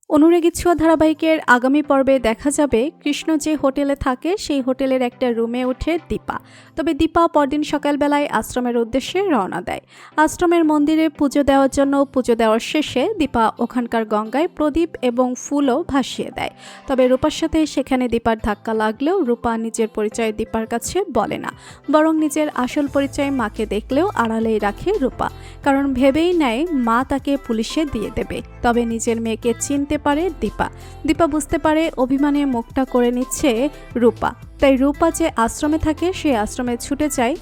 অনুরাগী ছোঁয়া ধারাবাহিকের আগামী পর্বে দেখা যাবে কৃষ্ণ যে হোটেলে থাকে সেই হোটেলের একটা রুমে ওঠে দীপা। তবে দীপা পরদিন সকালবেলায় আশ্রমের উদ্দেশ্যে রওনা দেয়। আশ্রমের মন্দিরে পুজো দেওয়ার জন্য পুজো দেওয়ার শেষে দীপা ওখানকার গঙ্গায় প্রদীপ এবং ফুলও ভাসিয়ে দেয়। তবে রূপার সাথে সেখানে দীপার ধাক্কা লাগলেও রূপা নিজের পরিচয় দীপার কাছে বলে না, বরং নিজের আসল পরিচয় মাকে দেখলেও আড়ালেই রাখে রূপা, কারণ ভেবেই নেয় মা তাকে পুলিশে দিয়ে দেবে। তবে নিজের মেয়েকে চিনতে পারে দীপা বুঝতে পারে অভিমানে মুখটা করে নিচ্ছে রূপা, তাই রূপা যে আশ্রমে থাকে সেই আশ্রমে ছুটে যায়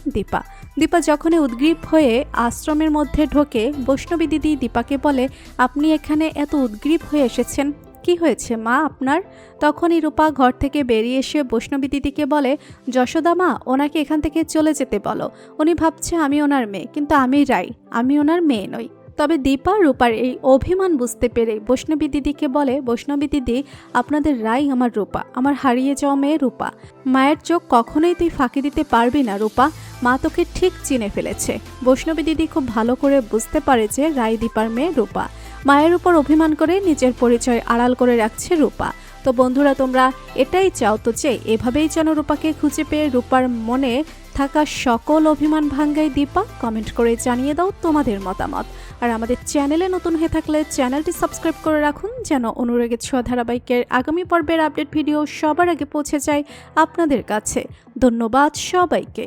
দীপা যখনই উদ্গ্রীব হয়ে আশ্রমের মধ্যে ঢোকে, বৈষ্ণবী দিদি দীপাকে বলে, আপনি এখানে এত উদ্গ্রীব হয়ে এসেছেন, কি হয়েছে মা আপনার? তখনই রূপা ঘর থেকে বেরিয়ে এসে বৈষ্ণবী দিদিকে বলে, যশোদা মা, ওনাকে এখান থেকে চলে যেতে বলো। উনি ভাবছে আমি ওনার মেয়ে, কিন্তু আমি রাই, আমি ওনার মেয়ে নই। তবে দীপা রূপার এই অভিমান বুঝতে পেরে বৈষ্ণবী দিদিকে বলে, বৈষ্ণবী দিদি, আপনাদের রাই আমার রূপা, আমার হারিয়ে যাওয়া মেয়ে রূপা। মায়ের চোখ কখনোই তুই ফাঁকি দিতে পারবি না রূপা, মা তোকে ঠিক চিনে ফেলেছে। বৈষ্ণবী দিদি খুব ভালো করে বুঝতে পারে যে রাই দীপার মেয়ে রূপা। মায়ের উপর অভিমান করে নিজের পরিচয় আড়াল করে রাখছে রূপা। তো বন্ধুরা, তোমরা এটাই চাও তো যে এভাবেই যেন রূপাকে খুঁজে পেয়ে রূপার মনে থাকা সকল অভিমান ভাঙ্গায় দীপা? কমেন্ট করে জানিয়ে দাও তোমাদের মতামত। আর আমাদের চ্যানেলে নতুন হয়ে থাকলে চ্যানেলটি সাবস্ক্রাইব করে রাখুন, যেন অনুরাগী ছোঁয়া ধারাবাহিকের আগামী পর্বের আপডেট ভিডিও সবার আগে পৌঁছে যায় আপনাদের কাছে। ধন্যবাদ সবাইকে।